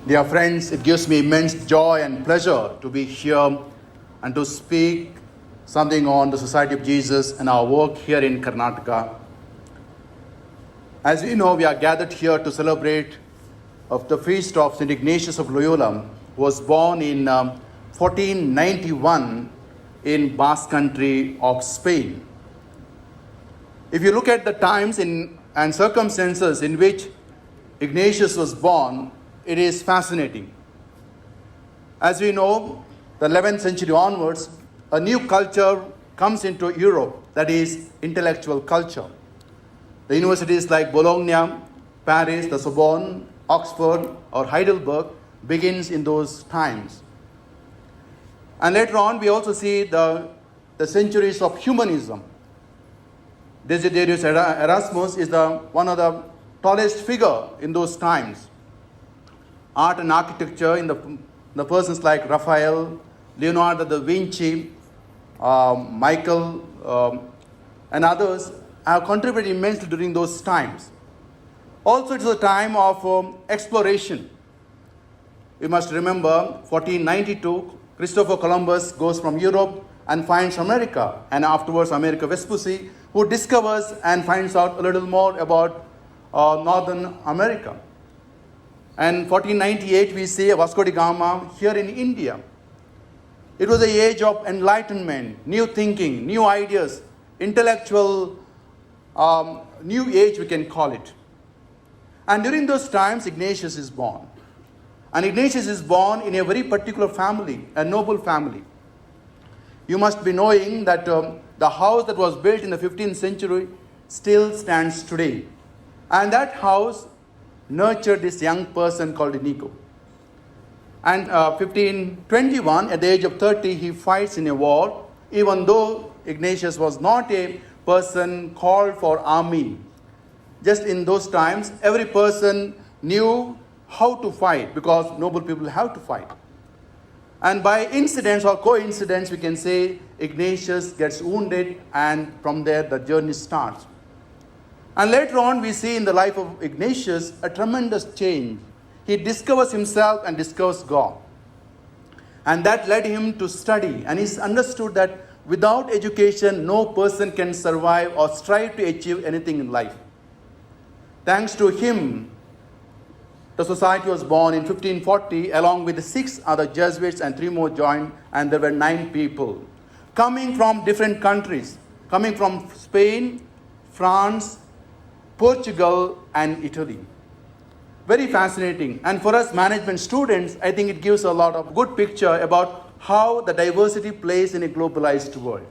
Dear friends, it gives me immense joy and pleasure to be here and to speak something on the Society of Jesus and our work here in Karnataka. As we know, we are gathered here to celebrate of the feast of St. Ignatius of Loyola, who was born in 1491 in Basque country of Spain. If you look at the times and circumstances in which Ignatius was born, it is fascinating. As we know, the 11th century onwards, a new culture comes into Europe, that is intellectual culture. The universities like Bologna, Paris, the Sorbonne, Oxford, or Heidelberg begins in those times. And later on, we also see the centuries of humanism. Desiderius Erasmus is one of the tallest figure in those times. Art and architecture in the persons like Raphael, Leonardo da Vinci, Michael, and others have contributed immensely during those times. Also, it is a time of exploration. You must remember, 1492, Christopher Columbus goes from Europe and finds America, and afterwards America Vespucci, who discovers and finds out a little more about Northern America. And 1498, we see Vasco da Gama here in India. It was the age of enlightenment, new thinking, new ideas, intellectual new age, we can call it. And during those times, Ignatius is born. And Ignatius is born in a very particular family, a noble family. You must be knowing that the house that was built in the 15th century still stands today. And that house nurtured this young person called Inigo. And 1521, at the age of 30, he fights in a war, even though Ignatius was not a person called for army. Just in those times, every person knew how to fight because noble people have to fight. And by incidents or coincidence, we can say Ignatius gets wounded, and from there the journey starts. And later on, we see in the life of Ignatius a tremendous change. He discovers himself and discovers God. And that led him to study. And he's understood that without education, no person can survive or strive to achieve anything in life. Thanks to him, the society was born in 1540, along with 6 other Jesuits, and 3 more joined, and there were 9 people coming from different countries, coming from Spain, France, Portugal, and Italy. Very fascinating. And for us management students, I think it gives a lot of good picture about how the diversity plays in a globalized world.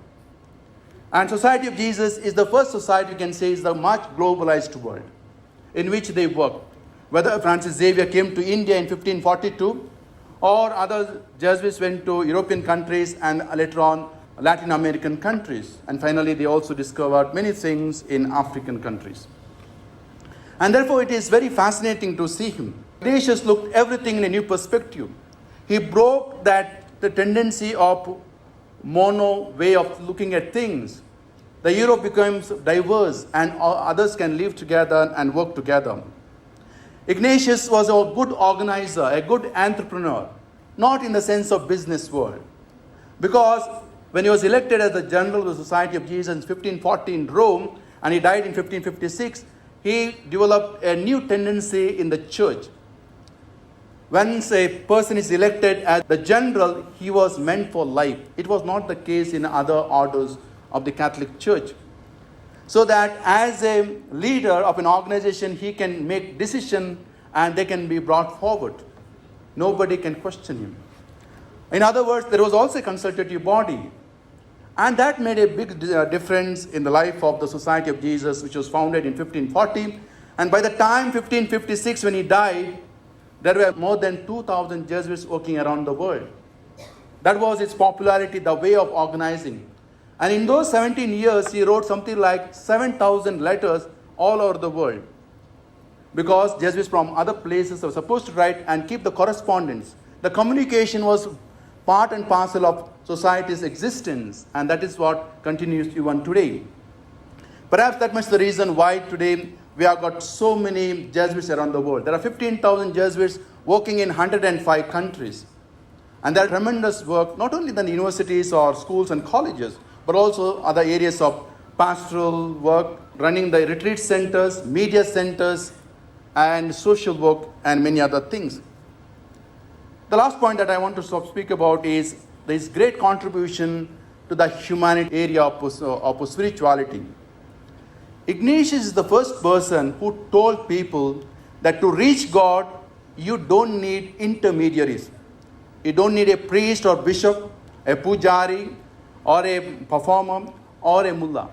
And Society of Jesus is the first society, you can say, is the much globalized world in which they work. Whether Francis Xavier came to India in 1542, or other Jesuits went to European countries and later on Latin American countries. And finally, they also discovered many things in African countries. And therefore, it is very fascinating to see him. Ignatius looked everything in a new perspective. He broke the tendency of mono way of looking at things. The Europe becomes diverse, and others can live together and work together. Ignatius was a good organizer, a good entrepreneur, not in the sense of business world. Because when he was elected as the general of the Society of Jesus in 1540 in Rome, and he died in 1556, he developed a new tendency in the church. Once a person is elected as the general, he was meant for life. It was not the case in other orders of the Catholic Church. So that as a leader of an organization, he can make decisions and they can be brought forward. Nobody can question him. In other words, there was also a consultative body. And that made a big difference in the life of the Society of Jesus, which was founded in 1540. And by the time 1556, when he died, there were more than 2,000 Jesuits working around the world. That was its popularity, the way of organizing. And in those 17 years, he wrote something like 7,000 letters all over the world. Because Jesuits from other places were supposed to write and keep the correspondence. The communication was part and parcel of society's existence, and that is what continues even today. Perhaps that much the reason why today we have got so many Jesuits around the world. There are 15,000 Jesuits working in 105 countries. And there are tremendous work, not only in the universities or schools and colleges, but also other areas of pastoral work, running the retreat centers, media centers, and social work, and many other things. The last point that I want to speak about is this great contribution to the humanity area of spirituality. Ignatius is the first person who told people that to reach God, you don't need intermediaries. You don't need a priest or bishop, a pujari, or a performer, or a mullah.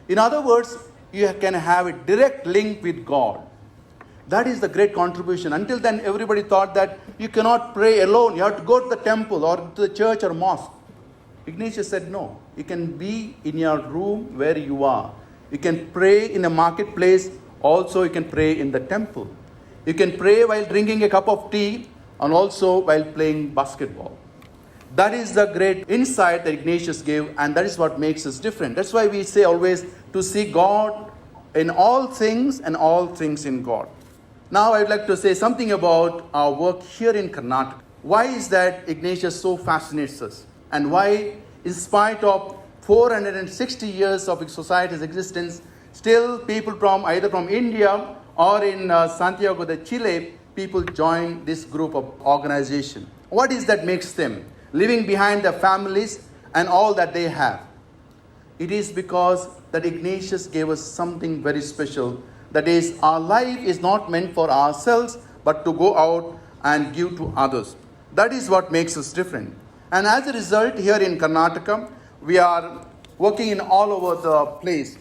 In other words, you can have a direct link with God. That is the great contribution. Until then, everybody thought that you cannot pray alone. You have to go to the temple or to the church or mosque. Ignatius said, no. You can be in your room where you are. You can pray in a marketplace. Also, you can pray in the temple. You can pray while drinking a cup of tea and also while playing basketball. That is the great insight that Ignatius gave, and that is what makes us different. That's why we say always to see God in all things and all things in God. Now I would like to say something about our work here in Karnataka. Why is that Ignatius so fascinates us? And why, in spite of 460 years of society's existence, still people from either from India or in Santiago de Chile, people join this group of organization. What is that makes them? Leaving behind their families and all that they have. It is because that Ignatius gave us something very special. That is, our life is not meant for ourselves, but to go out and give to others. That is what makes us different. And as a result, here in Karnataka, we are working in all over the place.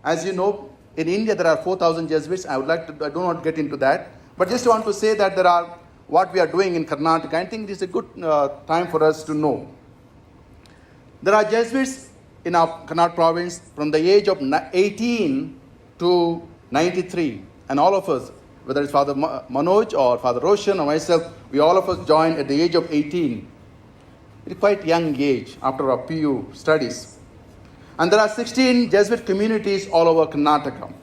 As you know, in India there are 4,000 Jesuits. I do not get into that. But just want to say that there are what we are doing in Karnataka. I think this is a good time for us to know. There are Jesuits in our Karnataka province from the age of 18 to 93. And all of us, whether it's Father Manoj or Father Roshan or myself, we all of us joined at the age of 18. It's quite young age after our PU studies. And there are 16 Jesuit communities all over Karnataka.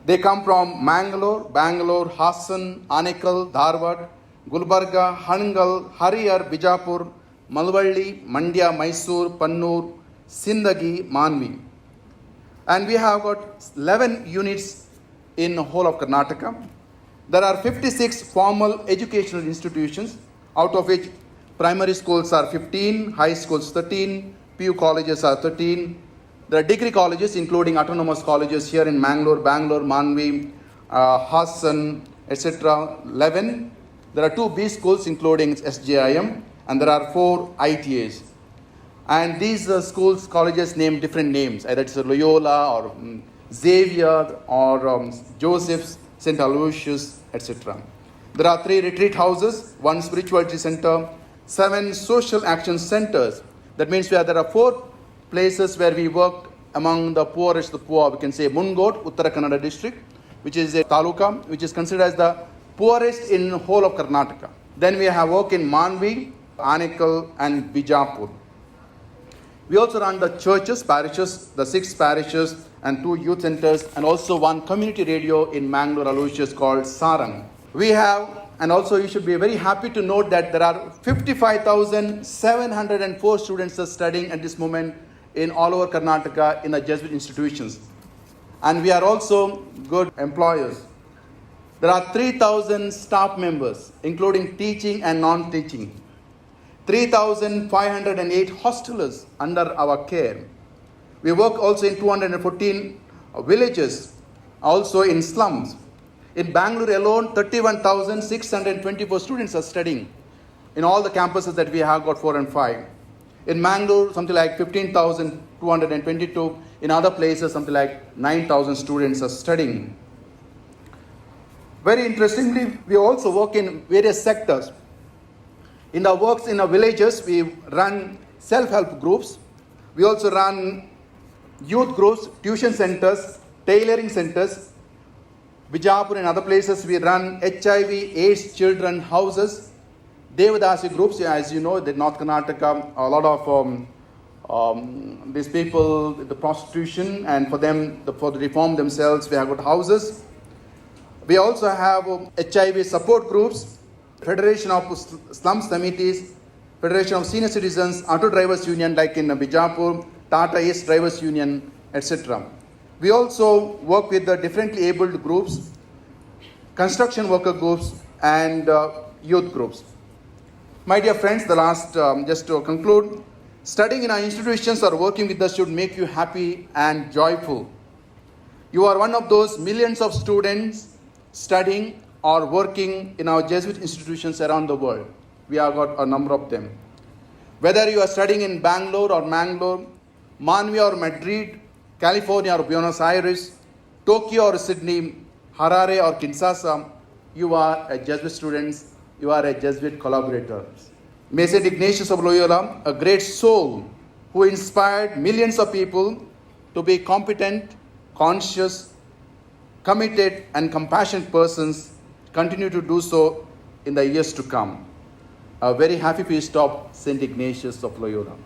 They come from Bangalore, Hassan, Anekal, Dharwad, Gulbarga, Hangal, Harihar, Bijapur, Malvalli, Mandya, Mysore, Pannur, Sindagi, Manvi. And we have got 11 units in the whole of Karnataka. There are 56 formal educational institutions, out of which primary schools are 15, high schools 13, PU colleges are 13. There are degree colleges, including autonomous colleges here in Bangalore, Manvi, Hassan, etc. 11. There are 2 B schools, including SJIM, and there are 4 ITAs. And these schools, colleges name different names, either it's Loyola or Xavier or Joseph's, St. Aloysius, etc. There are 3 retreat houses, 1 spirituality center, 7 social action centers. That means there are 4 places where we work among the poorest of the poor. We can say Mungot, Uttara Kannada district, which is a taluka, which is considered as the poorest in the whole of Karnataka. Then we have work in Manvi, Anekal, and Bijapur. We also run the churches, parishes, the 6 parishes, and 2 youth centers, and also 1 community radio in Bangalore, Aloysius, called Sarang. We have, and also you should be very happy to note that there are 55,704 students are studying at this moment in all over Karnataka in the Jesuit institutions. And we are also good employers. There are 3,000 staff members, including teaching and non-teaching. 3,508 hostelers under our care. We work also in 214 villages, also in slums. In Bangalore alone, 31,624 students are studying in all the campuses that we have got 4 and 5. In Bangalore, something like 15,222. In other places, something like 9,000 students are studying. Very interestingly, we also work in various sectors. In our works in our villages, we run self-help groups. We also run youth groups, tuition centers, tailoring centers. Bijapur and other places, we run HIV, AIDS children houses. Devadasi groups, as you know, in North Karnataka, a lot of these people, the prostitution, and for them, for the reform themselves, we have got houses. We also have HIV support groups, Federation of Slum Committees, Federation of Senior Citizens, Auto Drivers Union like in Bijapur, Tata East Drivers Union, etc. We also work with the differently abled groups, construction worker groups, and youth groups. My dear friends, the last, just to conclude, studying in our institutions or working with us should make you happy and joyful. You are one of those millions of students studying or working in our Jesuit institutions around the world. We have got a number of them. Whether you are studying in Bangalore or Mangalore, Manvia or Madrid, California or Buenos Aires, Tokyo or Sydney, Harare or Kinshasa, you are a Jesuit student, you are a Jesuit collaborator. May St. Ignatius of Loyola, a great soul who inspired millions of people to be competent, conscious, committed, and compassionate persons, continue to do so in the years to come. A very happy feast of St. Ignatius of Loyola.